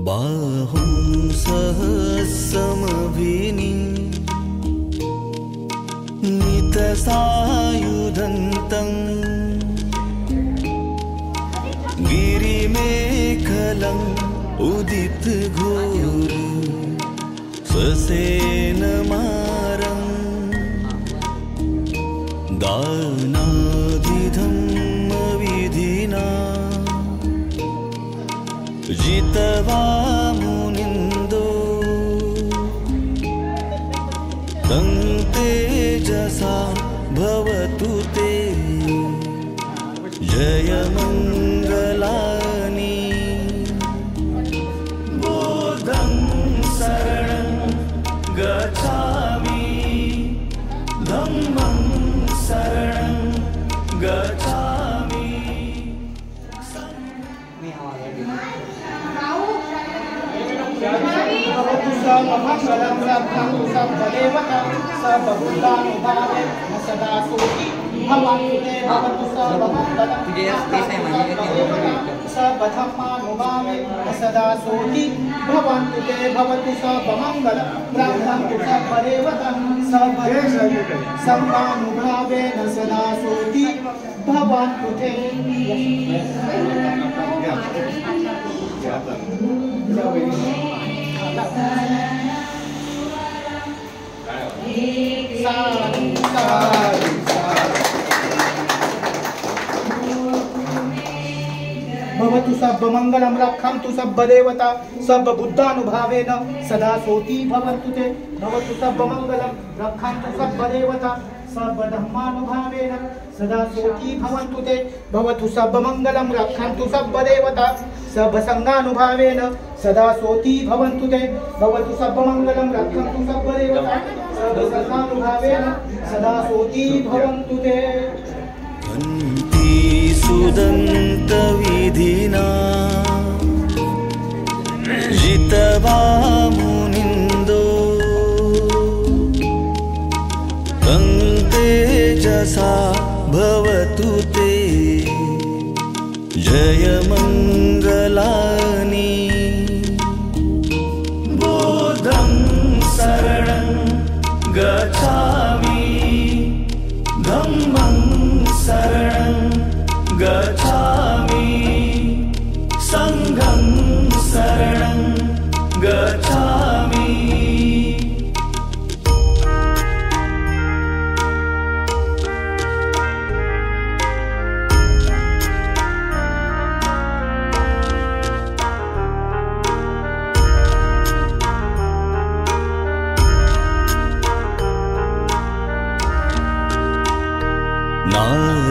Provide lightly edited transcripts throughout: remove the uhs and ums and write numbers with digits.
बाहुं सहस्रमभिनी नितसायुधन्तं गिरिमेखलम् उदितघोर ससेनमारं दानादिधम्मविधिना जित्वा मुनिन्दो तं तेजसा भवतु ते जयमङ्गलानि बुद्धं शरणं गच्छामि धम्मं शरणं गच्छामि। सदा सुखी भवन्तु ते भवतु सबधम्मानुभावे सदा सुखी भवन्तु ते भवतु सर्वमङ्गलं ब्रह्मन्तु सर्वदेवतं सर्वानुभावेन सदा सुखी भवन्तु ते। भवतु सर्वमङ्गलं रक्षन्तु सर्वदेवता सर्वबुद्धानुभावेन सदा सोती भवन्तु ते भवतु सर्वमङ्गलं रक्षन्तु सर्वदेवता सर्वधर्मानुभावेन सदा सोती भवन्तु ते भवतु सर्वमङ्गलं रक्षन्तु सर्वदेवता सर्वसङ्गानुभावेन सदा सोती भवन्तु ते भवतु सर्वमङ्गलं रक्षन्तु सर्वदेवता सर्वसङ्गानुभावेन सदा सोती भवन्तु ते। सुदन्तविधिना जित्वा मुनिन्दो तं तेजसा भवतु ते जयमङ्गलानि बुद्धं शरणं गच्छामि धम्मं शरणं गच्छामि संघं शरणं गच्छामि।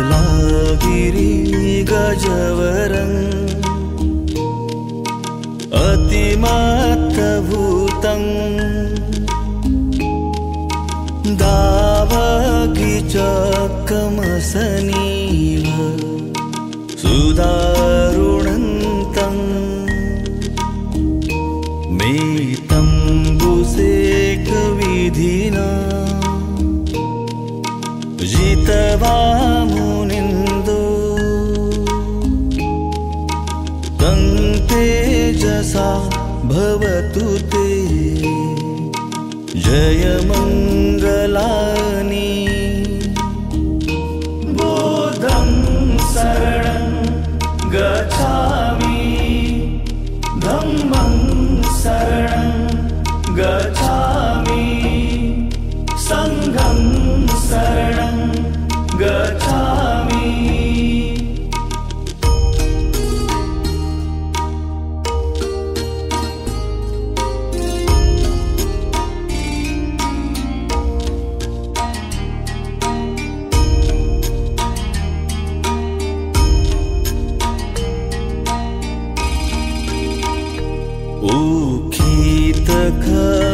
नालागिरि गजवरम् अतिमत्तभूतं दावगिचकमसनीव सुदारुणन्तं मेतम्बुसेकविधिना जित्वा मुनिन्दो तं तेजसा भवतु ते जयमङ्गलानि बुद्धं शरणं गच्छामि धम्मं शरणं गच्छामि संघं शरणं गच्छामि।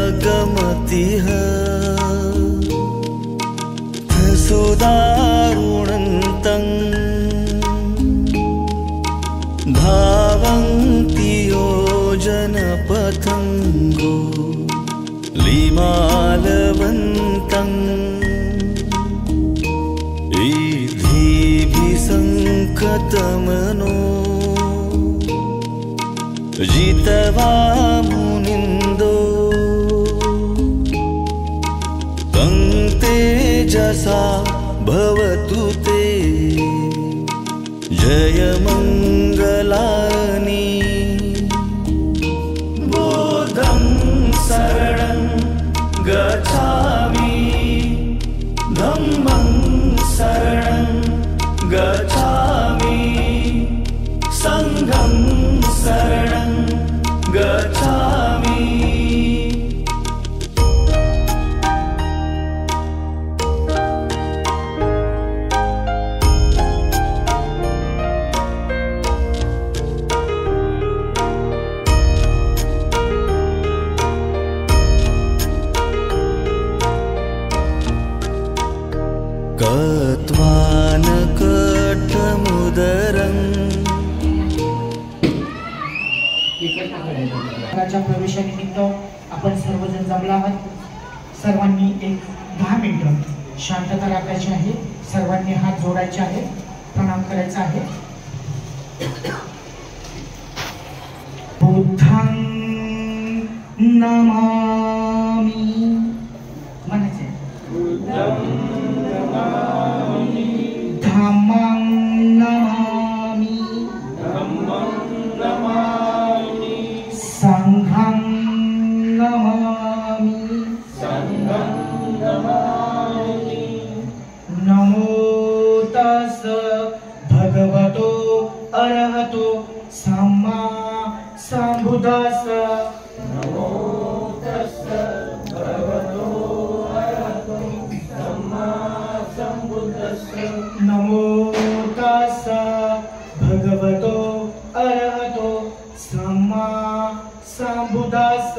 उखितखगमतिः सुदारुणन्तं धावन्ति योजनपथं गो लिमालवन्तं इद्धिभिः संकतमनो जित्वा वा मुनिन्दो तं तेजसा भवतु ते जय मङ्गलानि बुद्धं शरणं गच्छामि धम्मं शरणं गच्छामि संघं शरणं गच्छामि कत्वान कट्टमुदरं प्रवेशानिमित्त आपण सर्वजण जमला आहात. सर्वांनी एक 10 मिनिटं शांतता राखायची आहे. सर्वांनी हात जोडायचे आहेत, प्रणाम करायचा आहे. बुद्धं नमामि म्हणायचे. धम्मं नमामि संघं नमामि नमो तस् भगवतो अरहतो सम्मा सम्बुद्धस्स नमो तस् भगवतो अरहतो सम्मा सम्बुद्धस्स नमो तस् भगवतो अरहतो सम्मा सम्बुद्धस्स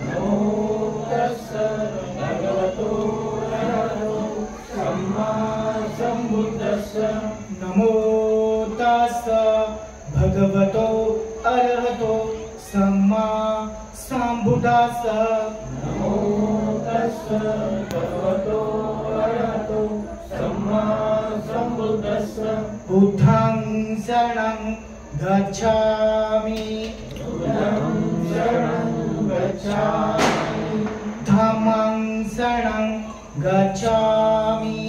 नमो तस् भगवतो अरहतो सम्मा सम्बुद्धस्स नमो तस् भगवतो अरहतो सम्मा सम्बुद्धस्स नमो तस् भगवतो अरहतो सम्मा सम्बुद्धस्स बुद्धं शरणं गच्छामि धम्मं शरणं गच्छामि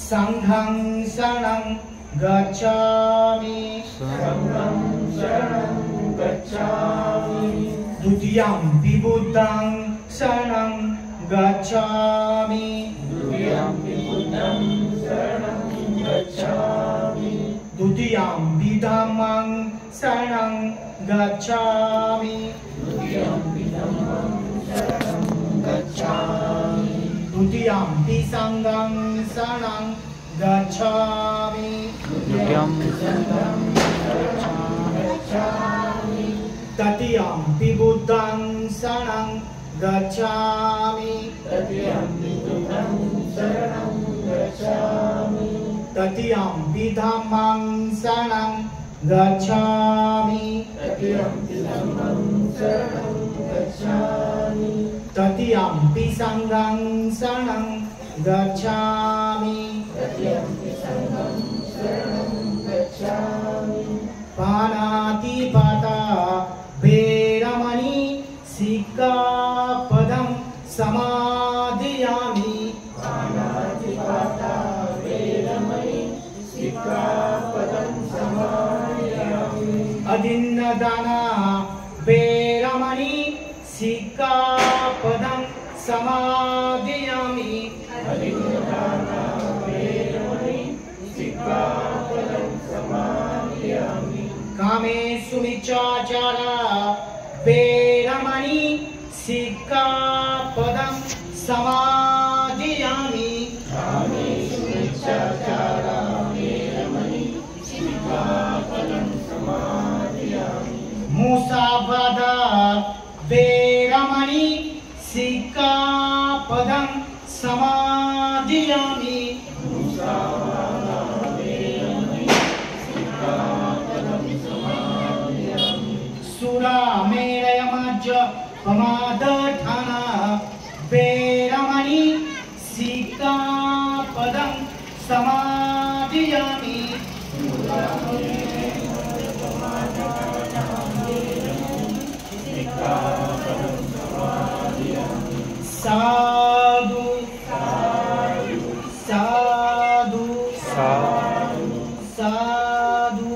संघं शरणं गच्छामि द्वितीयं बुद्धं शरणं गच्छामि द्वितीयं धम्मं शरणं गच्छामि द्वितीयं संघं शरणं गच्छामि तृतीयं बुद्धं शरणं गच्छामि तृतीयं धम्मं शरणं गच्छामि तृतीयं संघं शरणं गच्छामि पाणातिपाता वेरमणि सिक्खापदं समादयामि अदिन्नदाना वेरमणि सिक्खापदं समादयामि कामेषु मिच्छाचारा वेरमणि सिक्खापदं समादयामि मुसावादा वेरमणि सिक्खापदं समादयामि सुरामेरयमज्ज पमादठाना वेरमणि सिक्खापदं समादयामि साधु साधु साधु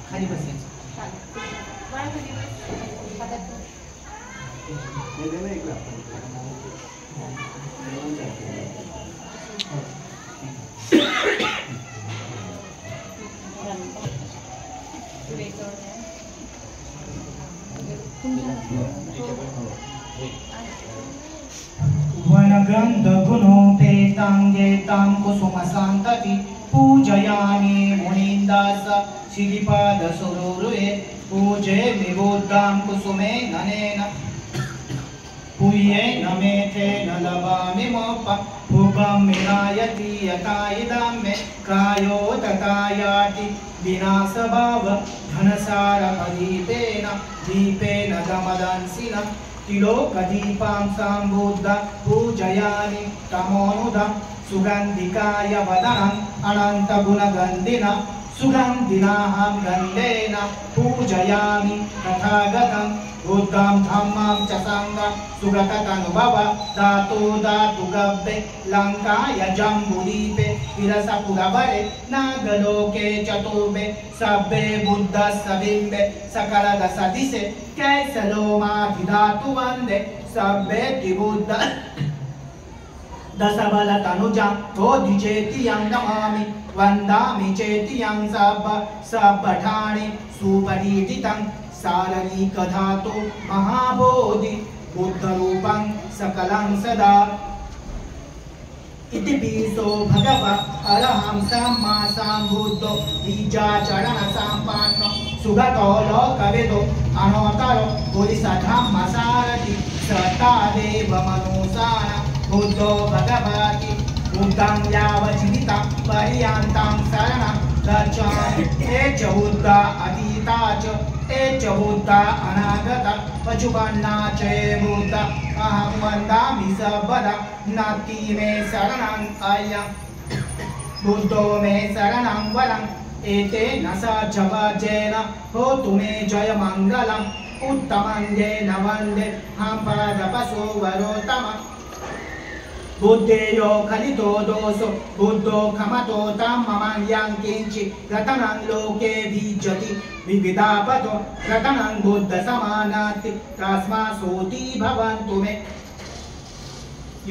खाली बसायचं वनगंध गुणोपेतांगेतां कुसुमसान्तति पूजयामि मुनीन्दास श्रीपाद सुरुरुये पूजे विबुद्धां कुसुमे ननेन पूयेन मेथेन लभामि मोप भुवं विनायति यथा इदं मे कायो तथा याति विनाशभाव धनसारपदीपेन दीपेन गमदंसिन तिलोकदीपां सम्बुद्ध पूजयामि तमोनुदं सुगन्धिकाय वदनम् अनन्तगुणगन्धिन सुगन्धिनाहं गन्धेन पूजयामि तथागतं बुद्धं धम्मं च संगं सुगततनुभव धातु धातु गव्ये लङ्काय जम्बुदीपे विरसपुरवरे नागलोके चतुर्भे सभ्ये बुद्धस्सबिम्बे सकलदशदिशे कैसलोमाधिधातु वन्दे सभ्ये बुद्ध दशबलतनुजां बोधिचेति यं नमामि वन्दामि चेति यं सब्बठाणि सुपरीडितं सारनीकधातु महाबोधि बुद्धरूपं सकलं सदा इति पीसो भगव अरहं सम्मा सम्बुद्धो बीजाचरणसम्पन्नो सुगतो लोकविदो अनोतरो पुरिसधम्मसारथि सतादेव मनुसार बुद्धो भगवति बुद्धं यावज्जीवितं पर्यन्तं शरणं गच्छामि ये च बुद्धा अतीता च ये च बुद्धा अनागता पशुपन्ना च ये बुद्धा अहं वन्दामि सर्वदा नास्ति मे शरणम् अयं बुद्धो मे शरणं वरम् एतेन स जपजेन होतु मे जयमङ्गलम् उत्तमङ्गेन वन्दे अहं पादपशो वरोत्तमम् बुद्धेयो खलितो दोषो बुद्धो खमतो तं मम यं किञ्चित् रतनं लोके विजति विविधापतो रतनं बुद्धसमानाति तस्मात् सोऽति भवन्तु मे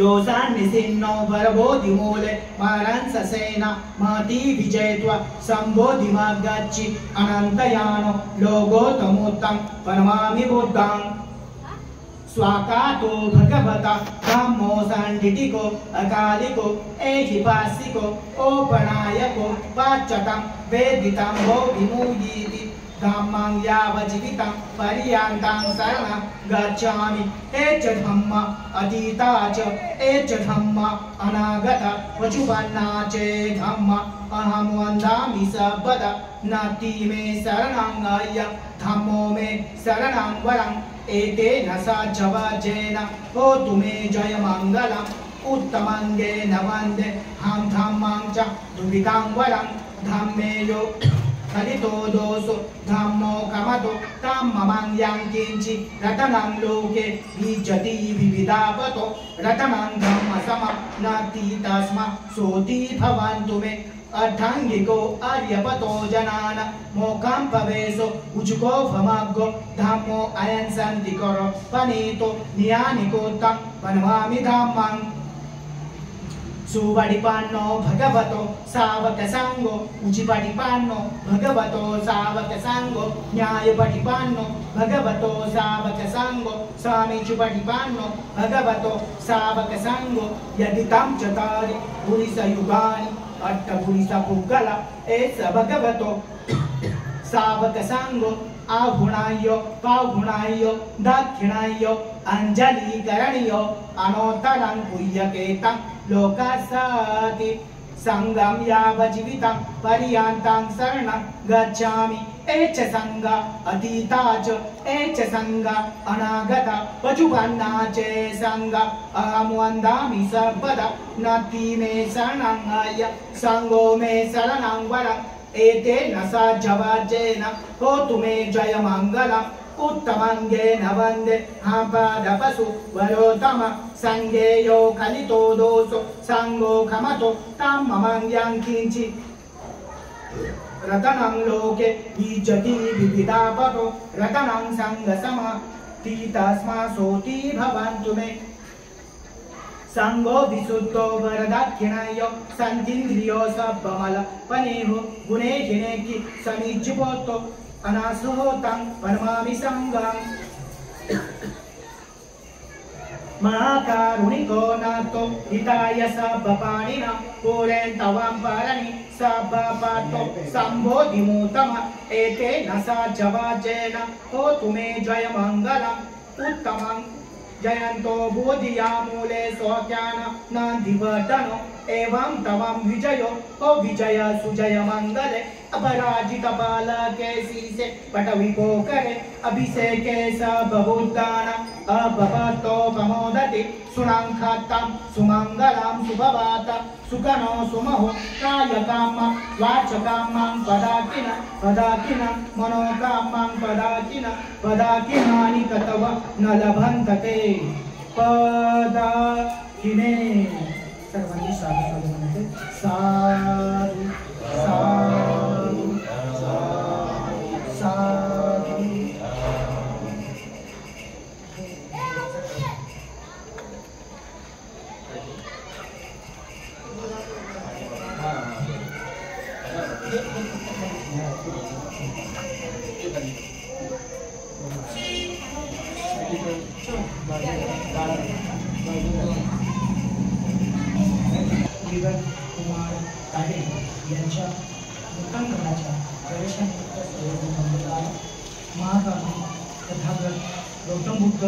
योऽसन्निसिन्नो वरबोधिमूले मारंससेन महती विजयत्वा सम्बोधिमगच्छि अनन्तयानो लोकोत्तमोत्तं परमामि बुद्धम् स्वाकातो भगवता धम्मो सन्निधिको अकालिको एहिपासिको ओपनायको वाच्यतं वेदितं वो विमुह्यीति धम्मं यावज्जीवितं पर्यन्तं शरणं गच्छामि ये च धम्म अतीता च ये च धम्म अनागता पशुपन्ना च धम्म अहं वन्दामि सर्वदा नास्ति मे शरणं अयं धम्मो मे शरणं वरम् एतेन स जपजेन होतु मे जयमङ्गलम् उत्तमङ्गेन वन्दे अहं धम्मं च दुहितं वरं धम्मेयो खलितो दोषो धम्मो कमतो तं ममं यं किञ्चित् रतनं लोके विजति विविधापतो रतनं धम्मसमं नास्ति तस्मात् सोऽति भवन्तु मे अर्थांगिको आर्यपतो जनान मोक्षं पवेशो उजुको भमग्गो धम्मो अयं सन्ति करो पनीतो नियानिको तं वनमामि धम्मं सुवडिपान्नो भगवतो सावकसंगो उचिपटिपान्नो भगवतो सावकसंगो न्यायपटिपान्नो भगवतो सावकसंगो स्वामीचुपटिपान्नो भगवतो सावकसंगो यदि तं चतारि पुरिसयुगानि अट्टपुरीचा फुगला एस भगवतो सावक सांगो आघुणाय पाघुणाय दाक्षिणाय अंजली करणीय अनोतरं पुय्यकेतं लोकासाति संगम याव जीवितं पर्यन्तं शरणं गच्छामि एच संग अतीताच एच संग अनागता पशुपन्नाचे संग अहं वन्दामि सर्वदा नति मे शरणं संगो मे शरणं वरम् एतेन सज्जवाजेन होतु मे जयमङ्गलम् उत्तमङ्गेन वन्दे पादपशु वरोत्तम सङ्गेयो कलितो दोषो सङ्गो खमतो तं ममङ्ग्यं किञ्चित् रतनं लोके विजति विविधापतो रतनं सङ्गसमति तस्मासोति भवन्तु मे संगो विशुद्धो वरदाक्षिणाय सन्तीन्द्रियो सब्बमल पनेहो गुणे हिनेकी समीज्यपोतो अनासोतं परमामि संगं महाकारुणिको नातो हिताय सब्बपाणिना पूरेन्तवां परनि सब्बपातो सम्बोधिमूतम एतेन सज्जवाजेन होतु मे जयमङ्गलम् उत्तमं जयन्तो बोधियामूले सौख्यान नान्दिवर्धनो एवं तवं विजयो ओ विजय सुजय मंगले अपराजित बालके शीसे पटविको करे अभिषेके सबहुदान अभवतो प्रमोदति सुनांखातं सुमंगलं सुभवात सुगनो सुमहो कायकामं वाचकामं पदाकिन मनोकामं पदाकिनानि ततव न लभन्ते पदाकिने सर्वांनी साधू म्हणते साधू साधू साधू कुमार ताडे यांच्या मुखांकनाच्या प्रवेशानिमित्त महाकवी तथागत गौतम बुद्ध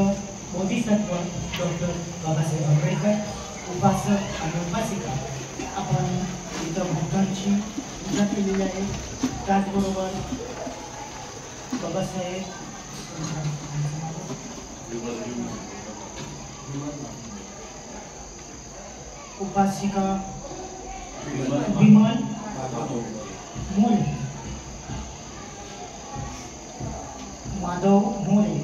बोधिसत्व डॉक्टर बाबासाहेब आंबेडकर उपासक आणि उपासिका आपण इथं भक्तांची पूजा केलेली आहे. त्याचबरोबर बाबासाहेब उपासिका विमल मोरे माधव मोरे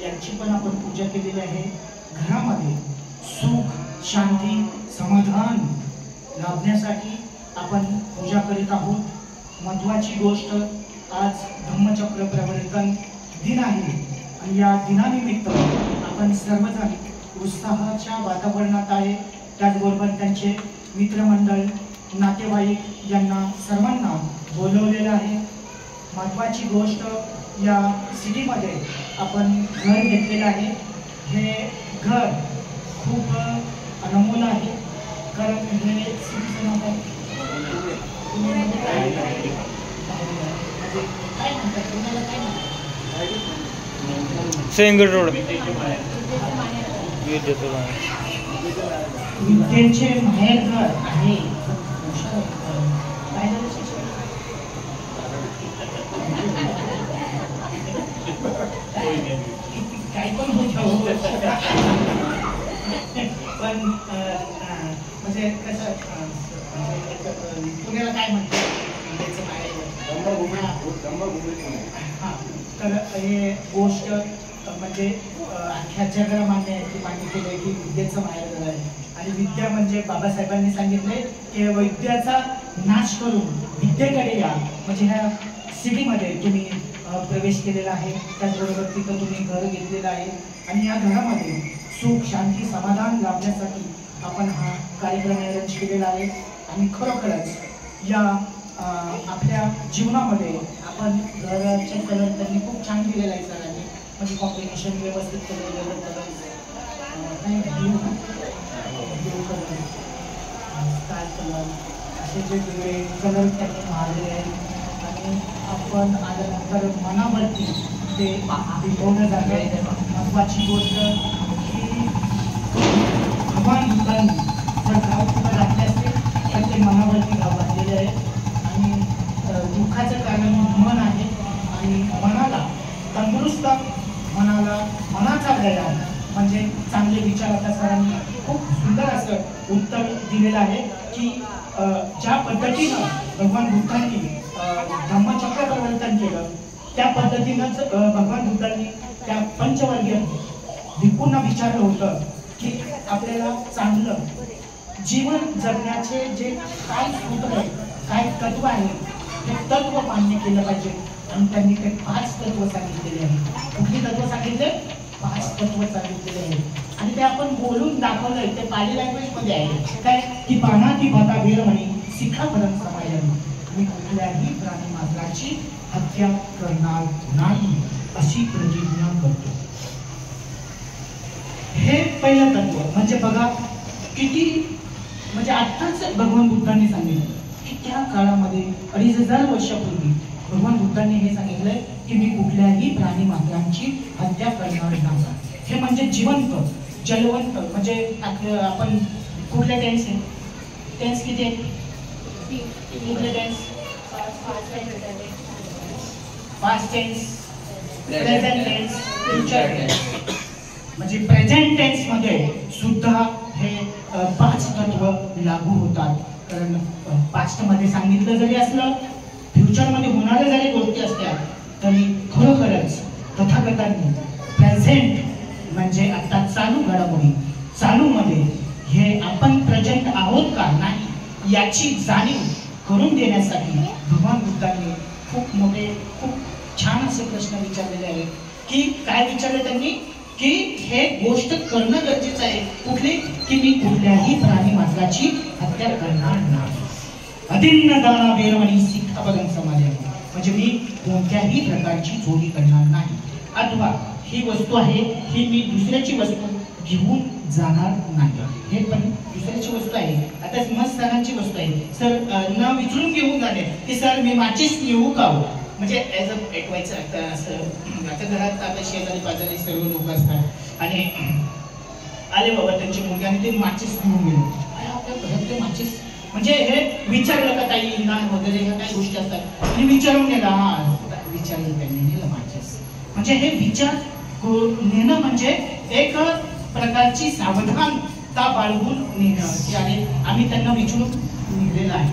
यांची पण आपण पूजा केलेली आहे. घरामध्ये सुख शांती समाधान लाभण्यासाठी आपण पूजा करीत आहोत. महत्त्वाची गोष्ट आज धम्मचक्र प्रवर्तन दिन आहे आणि या दिनानिमित्त आपण सर्वजण उत्साहाच्या वातावरणात आहे. त्याचबरोबर त्यांचे मित्रमंडळ नातेवाईक यांना सर्वांना बोलवलेलं आहे. महत्त्वाची गोष्ट या सिटीमध्ये आपण घर घेतलेलं आहे. हे घर खूप अनमोल आहे कारण हे सिटीचं नाव काय म्हणतात तुम्हाला काय म्हणतात सेंगर रोड विद्येचे माहेर घर आहे. काय पण पण म्हणजे कसं पुण्याला काय म्हणतात विद्येचं माहेर हा तर हे गोष्ट म्हणजे अख्ख्या जगाला मान्य आहे की मान्य केलं आहे की विद्येचं माहेरघर आहे. आणि विद्या म्हणजे बाबासाहेबांनी सांगितले की वैद्याचा नाश करून विद्येकडे या. म्हणजे ह्या सिटीमध्ये तुम्ही प्रवेश केलेला आहे. त्याचबरोबर तिथं तुम्ही घर घेतलेलं आहे आणि या घरामध्ये सुख शांती समाधान लाभण्यासाठी आपण हा कार्यक्रम अरेंज केलेला आहे. आणि खरोखरच या आपल्या जीवनामध्ये आपण घराचे कलर त्यांनी खूप छान दिलेला आहे सरांनी. म्हणजे कॉम्बिनेशन व्यवस्थित केलेलं कलर स्काय कलर असे वेगवेगळे कलर त्यांनी मारलेले आहेत आणि आपण आल्यानंतर मनावरती ते बिंबवलं जातं. महत्त्वाची गोष्ट की भगवान बुद्धांनी जर गाव कुठं घातले असते तर ते मनावरती गाव घातलेले आहे आणि दुःखाचं कारण मन आहे आणि मनाला तंदुरुस्त मनाचा व्यायाम म्हणजे चांगले विचार. आता सरांनी खूप सुंदर असं उत्तर दिलेलं आहे की ज्या पद्धतीनं भगवान बुद्धांनी धम्मचक्र प्रवर्तन केलं त्या पद्धतीनंच भगवान बुद्धांनी त्या पंचवर्गीय भिक्खूंना विचारलं होतं की आपल्याला चांगलं जीवन जगण्याचे जे काय सूत्र आहे काय तत्व आहे ते तत्व मान्य केलं पाहिजे आणि त्यांनी ते 5 तत्व सांगितलेले आहेत. कुठली तत्व सांगितले? 5 तत्व सांगितलेले आहेत आणि ते आपण बोलून दाखवलंय. ते पाली लँग्वेज मध्ये आहे काय की बाणाती भाता वीरमणी शिखापदं समायन, मी कुठल्याही प्राणी मात्राची हत्या करणार नाही अशी प्रतिज्ञा करतो. हे पहिलं तत्व म्हणजे बघा किती म्हणजे आत्ताच भगवान बुद्धांनी सांगितलं की त्या काळामध्ये 2500 वर्षापूर्वी भगवान बुद्धांनी हे सांगितलंय की मी कुठल्याही प्राणी मात्रांची हत्या करणार नाही. हे म्हणजे जिवंत जलवंत म्हणजे आपण कुठले टेन्स आहे? टेन्स किती आहे? कुठले tense? Past tense, present tense, future tense. म्हणजे प्रेझेंट टेन्स मध्ये सुद्धा हे 5 तत्व लागू होतात. कारण पास्ट मध्ये सांगितलं जरी असलं फ्युचर मध्ये होणाऱ्या जरी गोष्टी असल्या तरी खरोखरच तथागतांनी प्रेझेंट म्हणजे आता चालू घडामोडी चालू मध्ये हे आपण प्रेझेंट आहोत का नाही याची जाणीव करून देण्यासाठी भगवान बुद्धांनी खूप मोठे खूप छान असे प्रश्न विचारलेले आहेत. की काय विचारले त्यांनी की हे गोष्ट करणं गरजेचं आहे. कुठली? की मी कुठल्याही प्राणी मात्राची हत्या करणार नाही. अदिन्न दाना वीरमणी शिखापदं समायन, म्हणजे मी कोणत्याही प्रकारची चोरी करणार नाही अथवा ही वस्तू आहे ही मी दुसऱ्याची वस्तू घेऊन जाणार नाही. हे पण दुसऱ्याची वस्तू आहे. आता मस्त सरांची वस्तू आहे सर न विचारून घेऊन जाणे की सर मी माचीस नेऊ का म्हणजे ॲज अ ऐकवायचं. आता असं आता घरात आपल्या शेजारी पाजारी सर्व लोक असतात आणि आले बाबा त्यांची मुलगी आणि ते माचीस घेऊन गेले. आपल्या घरात ते माचीस म्हणजे हे विचारलं का काही इनाम वगैरे ह्या काही गोष्टी असतात आणि विचारून गेला. हा विचारलं त्यांनी नेलं माचीस. म्हणजे हे विचार नेणं म्हणजे एक प्रकारची सावधानता बाळगून नेणं की अरे आम्ही त्यांना विचारून नेलेलं आहे.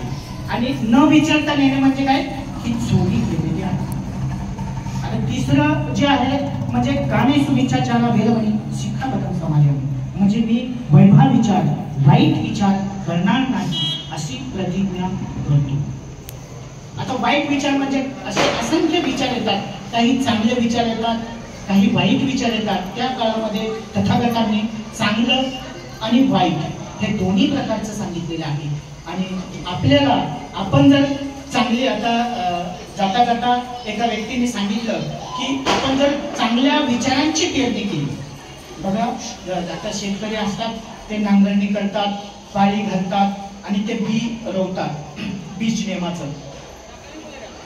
आणि न विचारता नेणं म्हणजे काय की चोरी केलेली आहे. आता तिसरं जे आहे म्हणजे कामे सुविचाराला वीरमणी शिखापदं समायन, म्हणजे मी वैभव विचार वाईट विचार करणार नाही अशी प्रतिज्ञा करतो. आता वाईट विचार म्हणजे असे असंख्य विचार येतात. काही चांगले विचार येतात काही वाईट विचार येतात. त्या काळामध्ये तथागतांनी चांगलं आणि वाईट हे दोन्ही प्रकारचं सांगितलेलं आहे. आणि आपल्याला आपण जर चांगली आता जाता जाता एका व्यक्तीने सांगितलं की आपण जर चांगल्या विचारांची पेरणी केली. बघा आता शेतकरी असतात ते नांगरणी करतात पाळी घालतात आणि ते बी रोवतात बीज नेमाचं.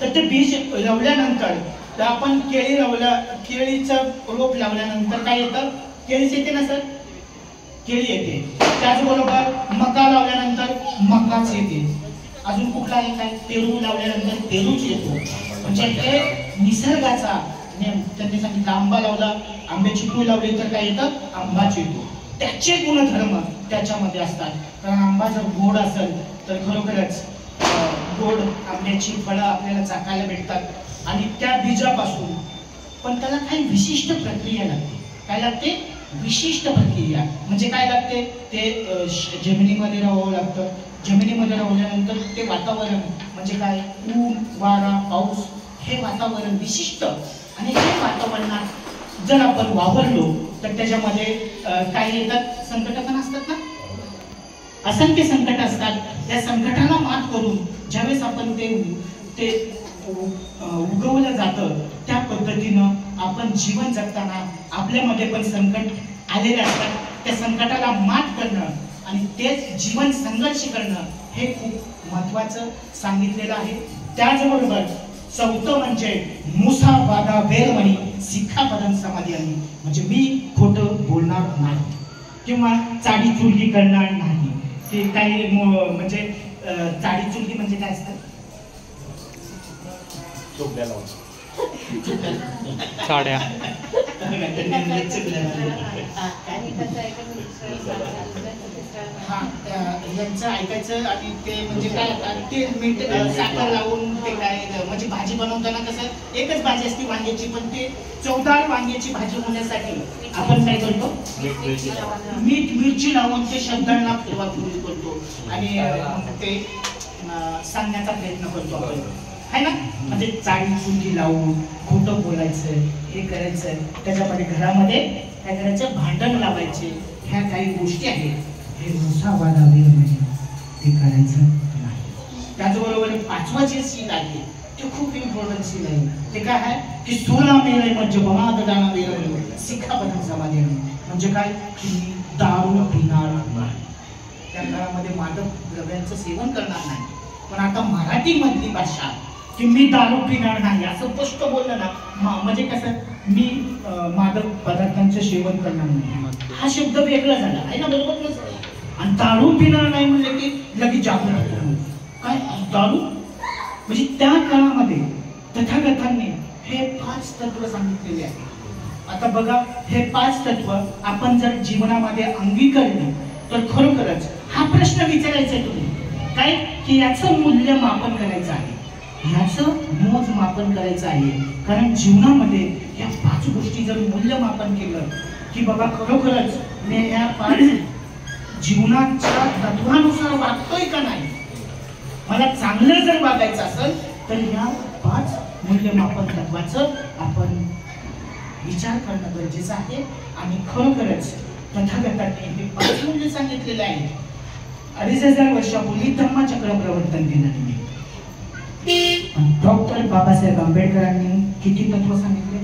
तर ते बीज लावल्यानंतर तर आपण केळीचं रोप लावल्यानंतर काय येतं? केळीच येते ना सर? केळी येते. त्याचबरोबर मका लावल्यानंतर मकाच येते. अजून कुठला आहे काय? पेरू लावल्यानंतर पेरूच येतो. म्हणजे हे निसर्गाचा नियम. त्यांनी सांगितलं आंबा लावला आंब्याची कुळ लावली तर काय येतं? आंबाच येतो. त्याचे गुणधर्म त्याच्यामध्ये असतात. कारण आंबा जर गोड असेल तर खरोखरच गोड आंब्याची फळं आपल्याला चाखायला भेटतात आणि त्या बीजापासून. पण त्याला काही विशिष्ट प्रक्रिया लागते. काय लागते? विशिष्ट प्रक्रिया. म्हणजे काय लागते? ते जमिनीमध्ये राहावं लागतं. जमिनीमध्ये राहिल्यानंतर ते वातावरण म्हणजे काय? ऊन वारा पाऊस हे वातावरण विशिष्ट. आणि हे वातावरणात जर आपण वावरलो तर त्याच्यामध्ये काय येतात? संकट पण असतात ना. असंख्य संकट असतात. त्या संकटाला मात करून ज्यावेळेस आपण ते उगवलं जातं त्या पद्धतीनं आपण जीवन जगताना आपल्यामध्ये पण संकट आलेले असतात. त्या संकटाला मात करणं आणि तेच जीवन संघर्ष करणं हे खूप महत्वाचं सांगितलेलं आहे. त्याचबरोबर चौथं म्हणजे मुसा वादा वेरमणी सिक्खापदं समाधियामी, म्हणजे मी खोटं बोलणार नाही किंवा चाडी चुरली करणार नाही. ते काही म्हणजे चाडी चुरली म्हणजे काय असतं? साड्या यांचं ऐकायचं आणि ते म्हणजे काय ते मीठ साखर लावून ते काय म्हणजे भाजी बनवताना कसं एकच भाजी असते वांग्याची, पण ते 14 वांग्याची भाजी होण्यासाठी आपण काय करतो? मीठ मिरची लावून ते शब्दांना वापरून करतो आणि ते सांगण्याचा प्रयत्न करतो आपण, है ना. म्हणजे चाळी चुंगी लावून खोटं बोलायचं, हे करायचं, त्याच्यामध्ये घरामध्ये काय करायचं, भांडण लावायचे, ह्या काही गोष्टी आहेत. हे मुसावादा वेरमणी ते करायचं नाही. त्याचबरोबर 5वं जे सील आहे ते खूप इम्पॉर्टंट सील आहे. ते काय आहे की सोला मेरे म्हणजे बमाददाना वेरमणी सिक्खापदं समाधियामी, म्हणजे काय की मी दारू पिणार नाही, त्या काळामध्ये मादक द्रव्यांचं सेवन करणार नाही. पण आता मराठी मधली भाषा की मी दारू पिणार नाही असं स्पष्ट बोललं ना, म्हणजे कसं मी मादक पदार्थांचं सेवन करणार नाही हा शब्द वेगळा झाला आहे ना, बरोबर. आणि दारू पिणार नाही म्हणलं की लगेच जागरण काय दारू, म्हणजे त्या काळामध्ये तथागतांनी हे 5 तत्व सांगितलेले आहे. आता बघा हे 5 तत्व आपण जर जीवनामध्ये अंगीकारले तर खरोखरच हा प्रश्न विचारायचा आहे तुम्ही काय की याचं मूल्यमापन करायचं आहे, याचं मोजमापन करायचं आहे. कारण जीवनामध्ये या 5 गोष्टी जर मूल्यमापन केलं की बाबा खरोखरच मी या 5 जीवनाच्या तत्वानुसार वागतोय का नाही, मला चांगलं जर वागायचं असेल तर या 5 मूल्यमापन तत्वाचं आपण विचार करणं गरजेचं आहे. आणि खरोखरच तथागतांनी हे 5 मूल्य सांगितलेले आहे. 2500 वर्षापूर्वी धम्मचक्र प्रवर्तन दिलं तुम्ही. डॉक्टर बाबासाहेब आंबेडकरांनी किती तत्व सांगितले?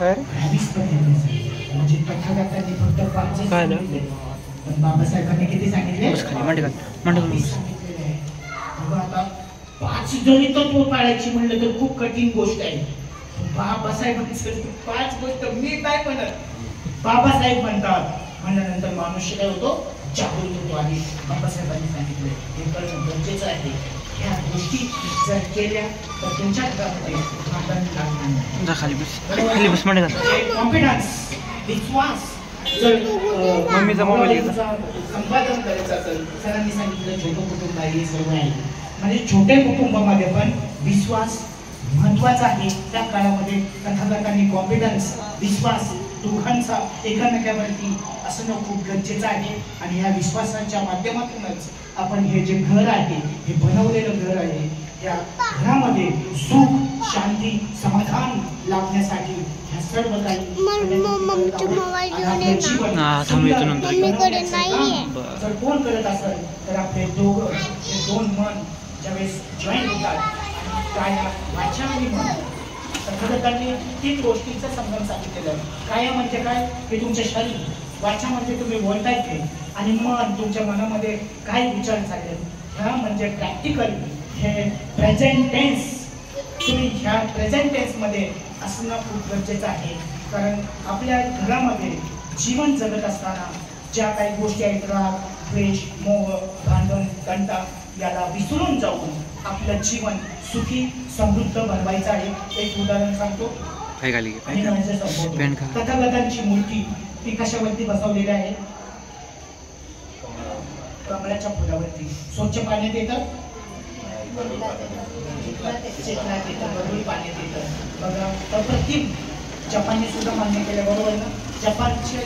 22 म्हणजे तथागतांनी फक्त 5 सांगितले, पण बाबासाहेबांनी किती सांगितले? आता 5 जरी तत्व पाळायची म्हणलं तर खूप कठीण गोष्ट आहे. बाबासाहेबांचं 5 गोष्ट मी काय म्हणत, बाबासाहेब म्हणतात म्हणल्यानंतर मनुष्य काय होतो, जागृत होतो. आणि बाबासाहेबांनी सांगितलं हे करणं गरजेचं आहे. ह्या गोष्टी जर केल्या तर तुमच्या घरामध्ये भांडण लागणार नाही. कॉन्फिडन्स, विश्वास जर संपादन करायचं असेल, सरांनी सांगितलं छोटं कुटुंब आहे सर्व आहे, म्हणजे छोट्या कुटुंबामध्ये पण विश्वास महत्वाचा आहे. त्या काळामध्ये तथागतांनी कॉन्फिडन्स, विश्वास दोघांचा एकमेकावरती असणं खूप गरजेचं आहे. आणि या विश्वासाच्या माध्यमातूनच आपण हे जे घर आहे हे बनवलेलं घर आहे, या घरामध्ये सुख, शांती, समाधान लाभण्यासाठी ह्या सर्व काही जर कोण करत असेल तर आपले दोन मन ज्यावेळेस जॉईन होतात काय वाचा आणि मन, तथागतांनी 3 गोष्टींचा संबंध सांगितलेला आहे. काय म्हणजे काय की तुमचे शरीर, वाचा म्हणजे तुम्ही बोलताय ते, आणि मन तुमच्या मनामध्ये काय विचार चालले, ह्या म्हणजे प्रॅक्टिकल हे प्रेझेंट टेन्स. तुम्ही ह्या प्रेझेंट टेन्स मध्ये असणं खूप गरजेचं आहे. कारण आपल्या घरामध्ये जीवन जगत असताना ज्या काही गोष्टी आहेत, राग, द्वेष, मोह, भांडण, कंटा, याला विसरून जाऊन आपलं जीवन सुखी समृद्ध बनवायचं आहे. एक उदाहरण सांगतो. तथागतांची मूर्ती ती कशावरती बसवलेली आहे? कमळाच्या फुलावरती. स्वच्छ पाण्यात येतं, पाण्यात येतं. बघा अप्रतिम. जपानने सुद्धा मान्य केलं, बरोबर ना? जपानची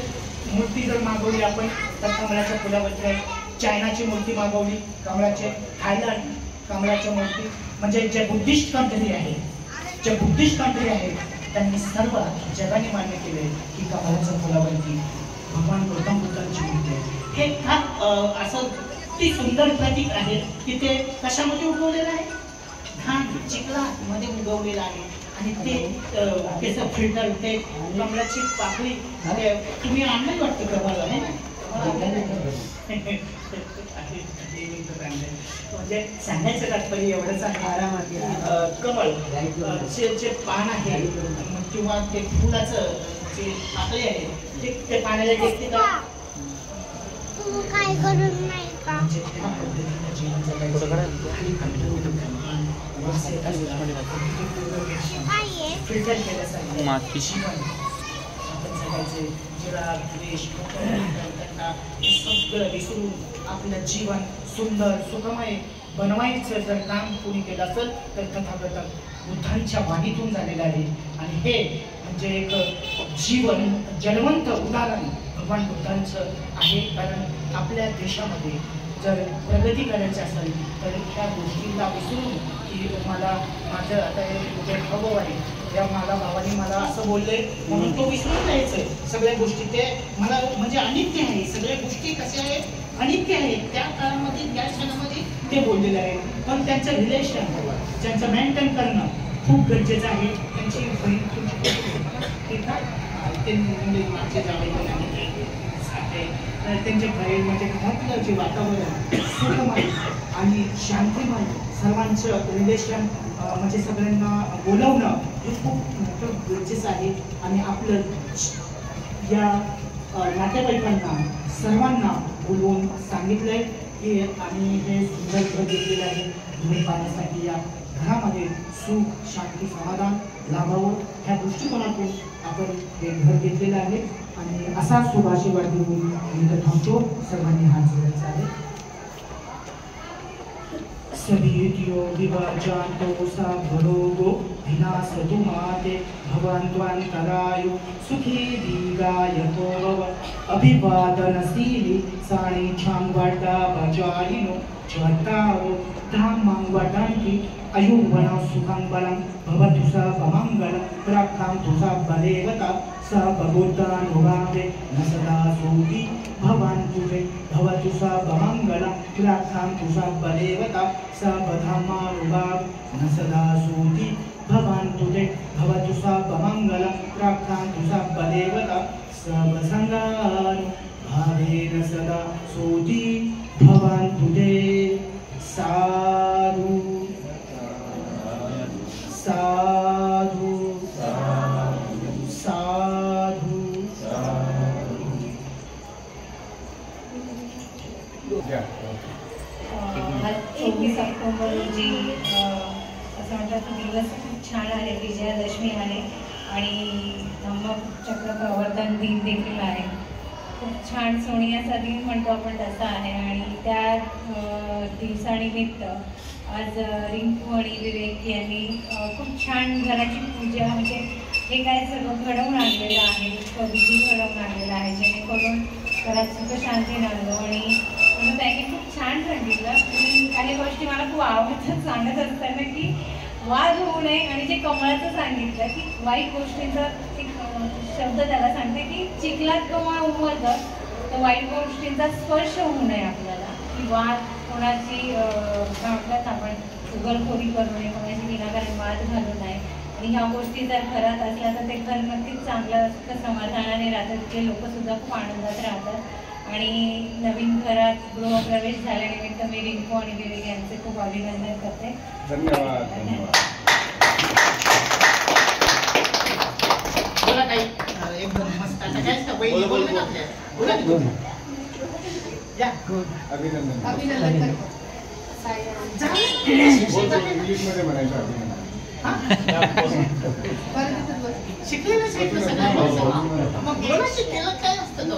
मूर्ती जर मागवली आपण तर कमळाच्या फुलावरती आहे. चायनाची मूर्ती मागवली कमळाचे. थायलंड कमळाच्या मूर्ती. म्हणजे जे बुद्धिस्ट कंट्री आहे, त्यांनी सर्व जगाने मान्य केले की कमळाच्या फुलावरती भगवान गौतम बुद्धांची मूर्ती आहे. हे असं ती सुंदर प्रतीक आहे की ते कशामध्ये उगवलेलं आहे? धान चिखलामध्ये उगवलेलं आहे. आणि ते त्याचं फिल्टर ते कमळाची पाकळी तुम्ही आणलं वाटतं कमळाला नाही म्हणजे सांगायचं तात्पर्य एवढंच आहे कमळ जे पान आहे किंवा ते फुलाचं जे पाकळी आहे ते पाण्याला टेकते का काय करून नाही का फिल्टर केल्यासारखं सगळं विसरून आपलं जीवन सुंदर सुखमय बनवायचं जर काम कोणी केलं असेल तर तथागत बुद्धांच्या वाणीतून झालेलं आहे. आणि हे म्हणजे एक जीवन जलवंत उदाहरण भगवान बुद्धांचं आहे. कारण आपल्या देशामध्ये जर प्रगती करायची असेल तर ह्या गोष्टीला विसरून की मला माझं आता जे भाऊ आहे त्या मला भावाने मला असं बोलले म्हणून तो विसरून जायचं सगळ्या गोष्टी ते मला म्हणजे अनित्य आहे. सगळ्या गोष्टी कशा आहेत अनित्य आहेत. त्या काळामध्ये त्या क्षणामध्ये ते बोललेले आहे. पण त्यांचं रिलेशन त्यांचं मेंटेन करणं खूप गरजेचं आहे. त्यांची बहीण माझे जावई त्यांच्या घरी म्हणजे घरातलं जे वातावरण सुखमय आणि शांतिमय सर्वांचं रिलेशन म्हणजे सगळ्यांना बोलवणं हे खूप मोठं गरजेचं आहे. आणि आपलं या नातेवाईकांना सर्वांना बोलवून सांगितलंय की आम्ही हे सुंदर घर घेतलेलं आहे. धुळे पाण्यासाठी या घरामध्ये सुख शांती समाधान लाभावं ह्या दृष्टिकोनातून आपण हे घर घेतलेलं आहे. आणि असा शुभ आशीर्वाद देऊन मी तर थांबतो. सर्वांनी हात जोडायचा आहे. सभीत्यो विभाजान्तो सा भरोगो विनाशतु माते भगवन्त्वान्तरायो सुखी दीर्घायतो भव अभिवादनशीली साणी छांगवाटा भजायिनो चत्तारो धामां वदन्ति अयुवना सुखं बलं भवतु स मङ्गलं प्राप्तां तु स बलेवता स भगवतानुभावे न सदा सोऽपि भवन्तु ते भवतु स मङ्गलं प्राप्तां तु स बलेवता स बधमानुभावे न सदा सोऽपि भवन्तु ते भवतु स मङ्गलं प्राप्तां तु स बलेवता स वसङ्गानुभावेन सदा सोऽपि भवन्तु ते. साधु साधु साधु आज 24 ऑक्टोबर रोजी असं म्हणतात की दिवस खूप छान आहे. विजयादशमी आहे आणि धम्मचक्र प्रवर्तन दिन देखील आहे. खूप छान सोनियाचा दिन म्हणतो आपण तसा आहे. आणि त्या दिवसानिमित्त आज रिंकू आणि विवेक यांनी खूप छान घराची पूजा म्हणजे हे काय सगळं घडवून आणलेलं आहे. विधी घडवून आणलेलं आहे जेणेकरून घरात सुख शांती नांदो. आणि म्हणून त्यांनी खूप छान सांगितलं की काही गोष्टी मला खूप आवडतात सांगत असताना की वाद होऊ नये. आणि जे कमळाचं सांगितलं की वाईट गोष्टींचा एक शब्द त्याला सांगते की चिखलात कमळ उमलतं तर वाईट गोष्टींचा स्पर्श होऊ नये आपल्याला. की वाद कोणाची म्हणतात आपण उघडखोरी करू नये कोणाची विनाकारण वाद घालू नये. आणि ह्या गोष्टी जर घरात असल्या तर ते घर नक्कीच चांगलं समाधानाने राहतात. तिथे लोकसुद्धा खूप आनंदात राहतात. आणि नवीन घरात गृहप्रवेश झाल्यानिमित्त मी रिंकू आणि विवेक यांचे खूप अभिनंदन करते. धन्यवाद. बोला काही एकदम मस्त. आता काय बोला ना बोला या अभिनंदन. अभिनंदन इंग्लिशमध्ये म्हणायचं अभिनंदन. शिकलेलं सगळं मग बोला शिकलेलं काय असतं तो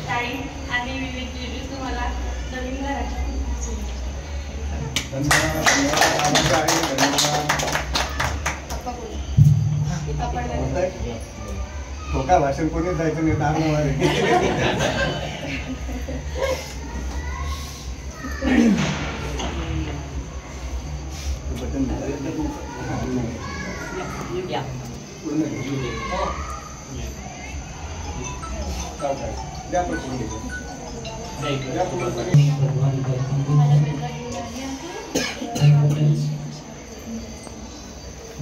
ताई आणि विवेक जी तुम्हाला नवीन घराची धन्यवाद. भाषण कोणी जायचं नाही.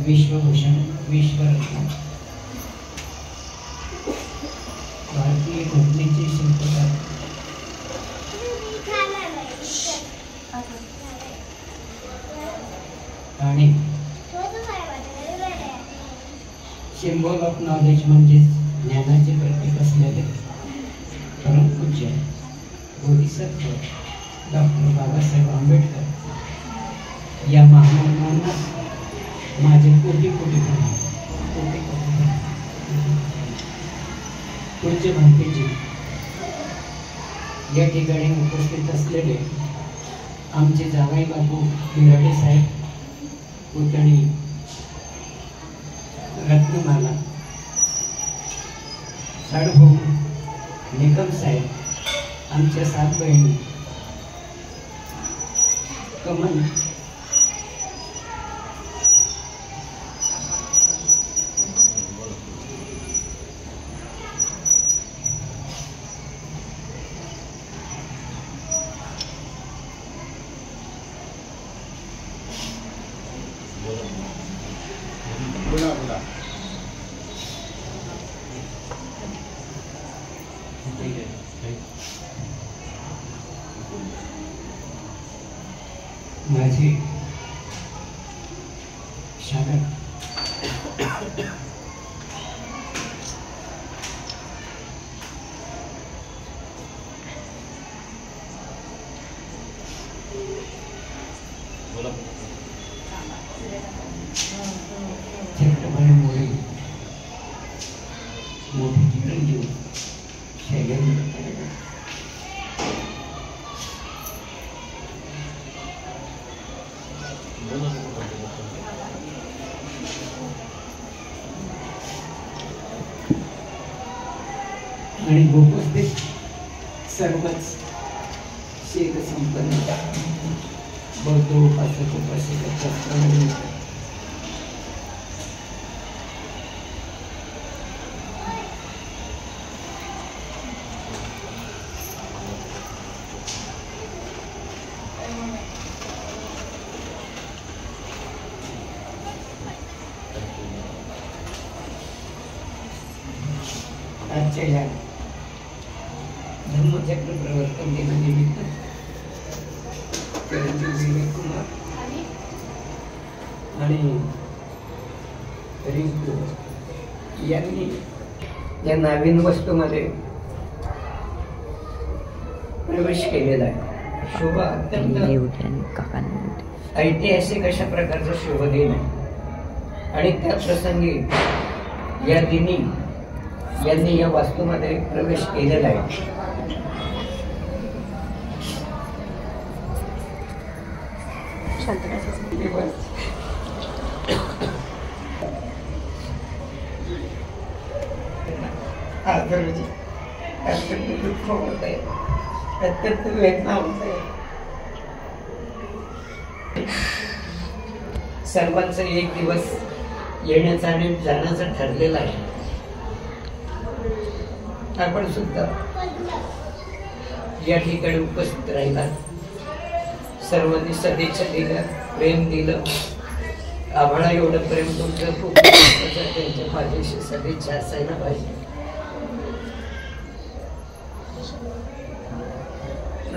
विश्वभूषण, विश्वरत्न, भारतीय घटनेचे शिल्पकार आणि सिम्बॉल ऑफ नॉलेज म्हणजेच ज्ञानाचे प्रतीक असलेले परमपूज्य बोधिसत्व डॉक्टर बाबासाहेब आंबेडकर या महामानवांना माझे कोटी कोटी प्रणाम. पूज्य भांतेजी, या ठिकाणी उपस्थित असलेले आमचे जावई बापू बिराडे साहेब, पुतणी रत्नमाला, साडूभाऊ निकम साहेब, आमच्या 7 बहिणी कमल, बोला माझे शागर छत्रपती मोरे, मोठे चिरंजीव आणि उपस्थित सर्वच शेत संपन्न बौद्ध उपासक उपासिका आजच्या या धम्मचक्र प्रवर्तन दिनानिमित्त विवेक कुमार आणि रिंकू यांनी या नवीन वस्तूमध्ये प्रवेश केलेला आहे. शोभा अत्यंत ऐतिहासिक अशा प्रकारचा शुभ दिन आहे आणि त्या प्रसंगी या दिनी यांनी या वास्तूमध्ये प्रवेश केलेला आहे. अत्यंत दुःख होत आहे, अत्यंत वेदना होत आहे. सर्वांचं एक दिवस येण्याचा आणि जाण्याचं ठरलेलं आहे. आपण सुद्धा या ठिकाणी उपस्थित राहिला, सर्वांनी सदिच्छा दिल्या, प्रेम दिलं. आम्हाला एवढं प्रेम तुमचं खूप त्यांच्या माझ्याशी सदिच्छा असायला पाहिजे.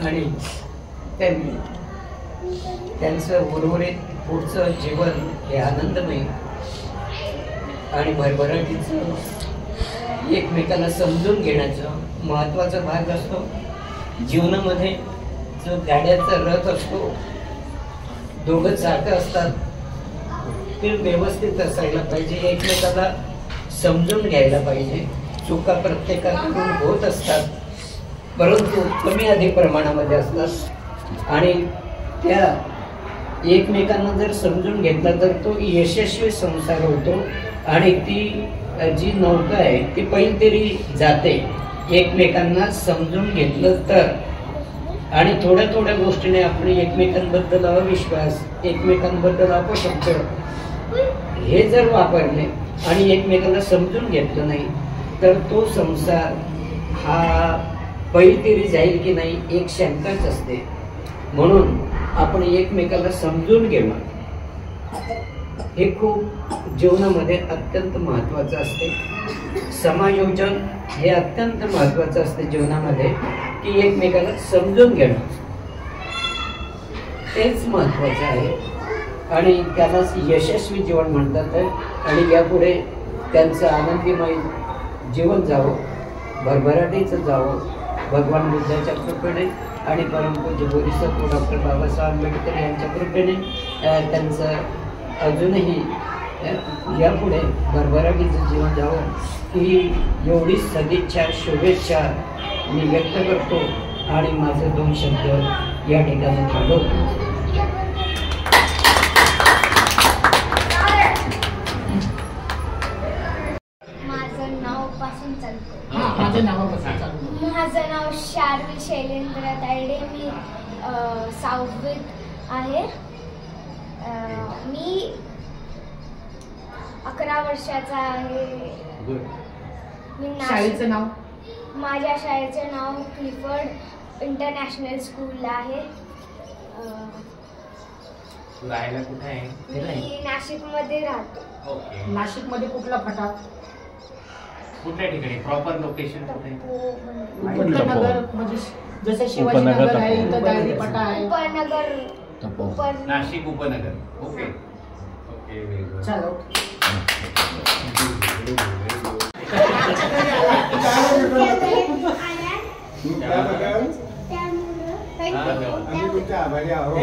आणि त्यांनी त्यांचं उर्वरित पुढचं जीवन हे आनंदमय आणि भरभराटीचं एकमेकाला समजून घेण्याचा महत्त्वाचा भाग असतो. जीवनामध्ये जो गाड्याचा रथ असतो, दोघं चाकं असतात, ते व्यवस्थित असायला पाहिजे, एकमेकाला समजून घ्यायला पाहिजे. चुका प्रत्येकाकडून होत असतात, परंतु कमी अधिक प्रमाणामध्ये असतात आणि त्या एकमेकांना जर समजून घेतला तर तो यशस्वी संसार होतो आणि ती जी नौका आहे ती पहिली तरी जाते एकमेकांना समजून घेतलं तर. आणि थोड्या थोड्या गोष्टीने आपण एकमेकांबद्दल अविश्वास, एकमेकांबद्दल अपशब्द हे जर वापरले आणि एकमेकांना समजून घेतलं नाही तर तो संसार हा पैलतीरी जाईल की नाही एक शंकाच असते. म्हणून आपण एकमेकाला समजून घेणं हे खूप जीवनामध्ये अत्यंत महत्त्वाचं असते. समायोजन हे अत्यंत महत्त्वाचं असते जीवनामध्ये, की एकमेकाला समजून घेणं तेच महत्त्वाचं आहे आणि त्यालाच यशस्वी जीवन म्हणतात. आणि यापुढे त्यांचं आनंदीमय जीवन जावं, भरभराटीचं जावं भगवान बुद्धाच्या कृपेने आणि परमपूज्य बोधिसत्व डॉक्टर बाबासाहेब आंबेडकर यांच्या कृपेने त्यांचं अजूनही यापुढे भरभराटीचं जीवन जावं ही एवढी सदिच्छा, शुभेच्छा मी व्यक्त करतो आणि माझे 2 शब्द या ठिकाणी थांबवतो. माझं नाव शार्विल शैलेंद्र तायडे. मी 6वीत आहे. मी 11 वर्षाचा आहे. मी शाळेचं नाव? माझ्या शाळेचे नाव क्लिफर्ड इंटरनॅशनल स्कूल आहे. राहायला कुठे आहे? मी नाशिकमध्ये राहतो. ओके. नाशिकमध्ये कुठला फटा? कुठल्या ठिकाणी? प्रॉपर लोकेशन कुठे? उपनगर, म्हणजे जसे शिवाजीनगर आहे इथं दायरी पटा आहे. उपनगर. नाशिक उपनगर. Okay okay, very good. चलो आभारी आहोत.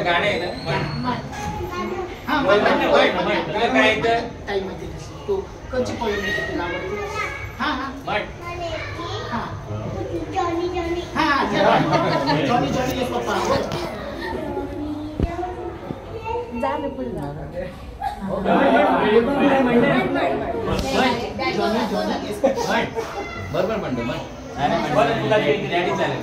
गाणे आहे ना? काय तू कच्ची पोळी तुला आवडते? जॉनी पप्पा जा ना पुढे जा. बरोबर म्हणतो मग. तुला डॅडी चालेल.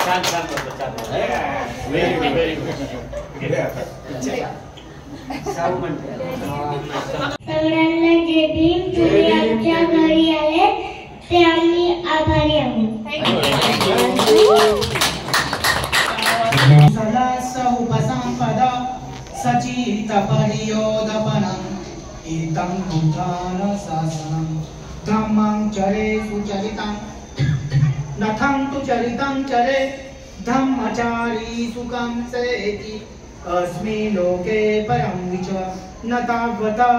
छान छान बोलतो, छान. Very good, very good. सगळ्यांना जय भीम. तुम्ही आमच्या घरी आले ते आम्ही आभारी आहोत. उपसंपद सचित परियोदपनं इदं बुद्धान शासनं धम्मं चरे सुचरितं नथं तु चरितं चरे धम्मचारी सुखं सेति अस्मिन् लोके परं विच न तावता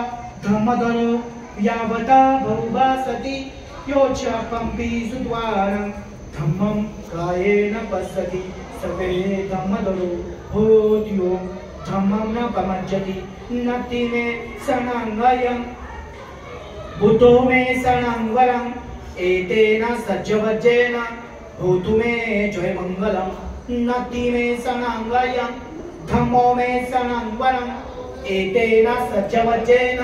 धम्मधरो यावता बहुभासति यो च पंपि सुद्वारं धम्मं कायेन पश्यति सवे धम्मधरो होत्यो धम्मं न पमज्जति नति मे सनांगयं बुद्धो मे सनांगवरं एतेन सज्जवज्जेन होतु मे जय मंगलम. नति मे सनांगयं धम्मो मे सनांगवरं एतेन सज्जवज्जेन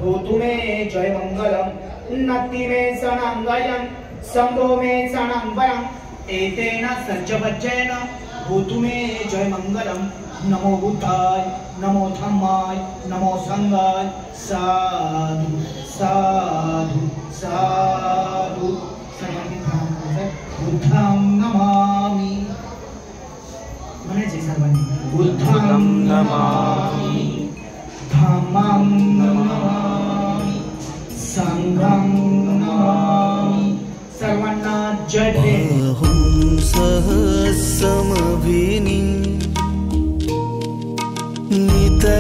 होतु मे जय मंगलम. नति मे सनांगयं संभो मे सनांगवरं एतेन सज्जवज्जेन होतु मे जय मंगलम. नमो बुद्धाय, नमो धम्माय, नमो संघाय. साधु साधु साधु. सर्वांनी प्रणाम करायचं. बुद्धं नमामि म्हणायचे सर्वांनी. बुद्धं नमामि, धम्मं नमामि, संघं नमामि. सर्वांना जय भीम. अहं सहस्रमभिनी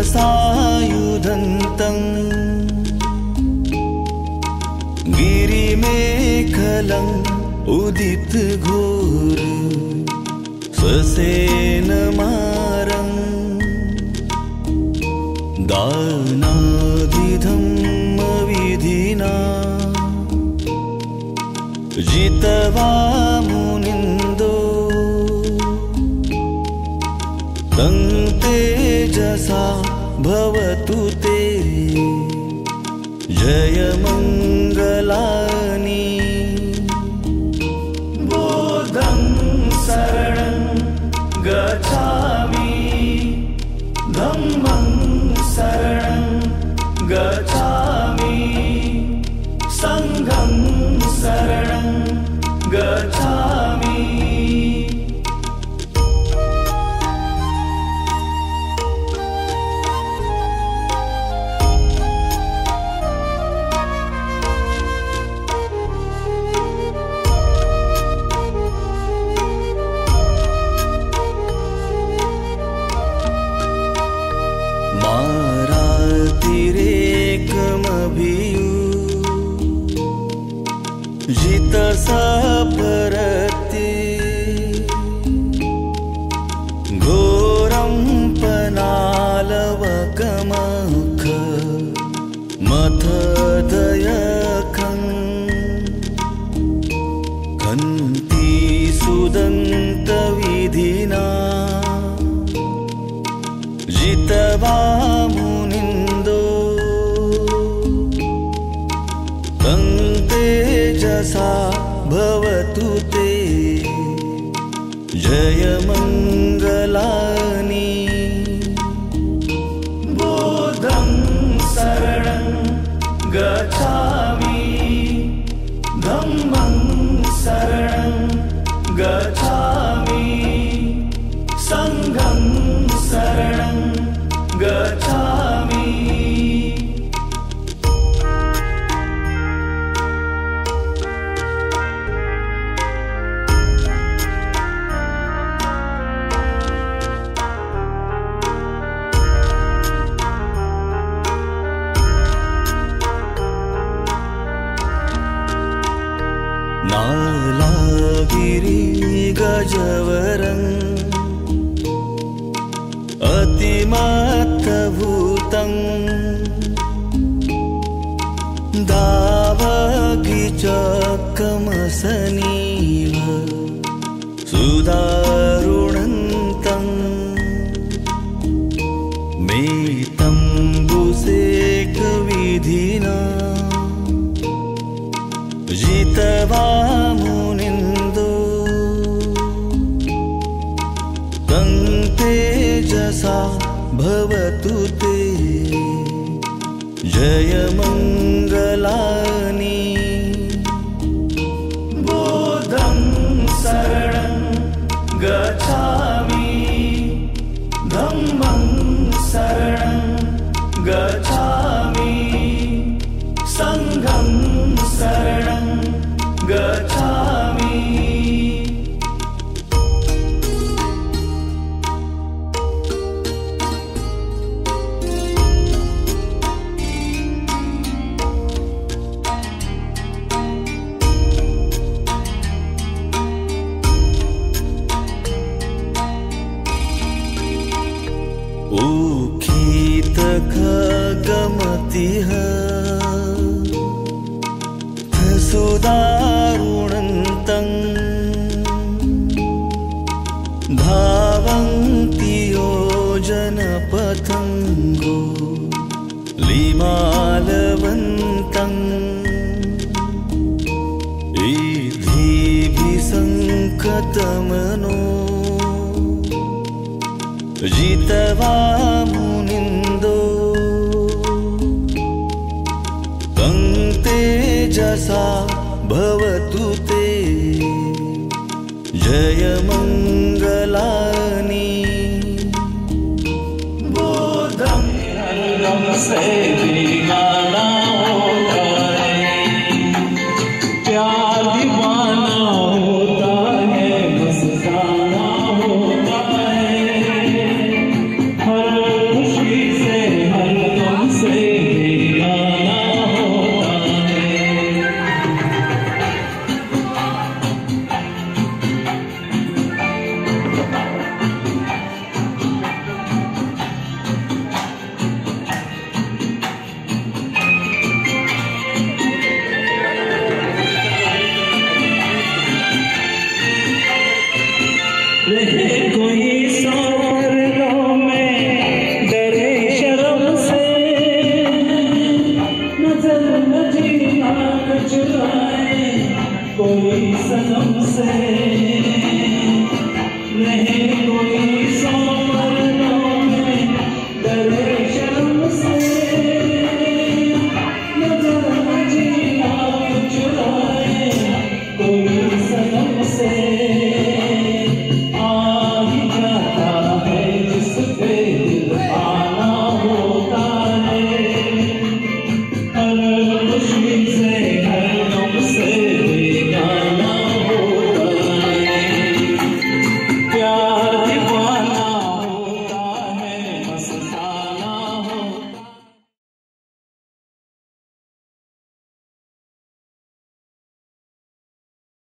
नितसायुधन्तं गिरिमेखलं उदित घोर ससेन मारं दानादिधम्मविधिना जितवा मुनिन्दो तं तेजसा भवतु ते जयमङ्गलानि बुद्धं शरणं गच्छामि धम्मं शरणं गच्छामि संघं शरणं गच्छामि जितसापरति घोरं पनालवकमख मथदयखं खन्ति सुदन्तविधिना जितवा मुनिन्दो तं तेजसा भवतु ते जयमङ्गलानि बुद्धं शरणं गच्छामि धम्मं शरणं गच्छामि संघं शरणं गच्छामि नालागिरि गजवरं अतिमत्तभूतं दावगिचकमसनीव सुदारुणन्तं मेतम्बुसेकविधिना जितवा मुनिन्दो तं तेजसा भवतु ते जयमङ्गलानि बुद्धं शरणं गच्छामि धम्मं शरणं गच्छामि संघं शरणं गच्छामि उखितखगमतिः सुदारुणन्तं धावन्ति योजनपथङ्गो लिमालवन्तम् इद्धिभिसङ्कतमनो जितवा मुनिन्दो तं तेजसा भवतु ते जयमङ्गलानि बुद्धं से दीवाना होता है प्यार दीवाना होता है मस्ताना होता है हर खुशी से हर गम से दीवाना होता है। कोई सनम से नहीं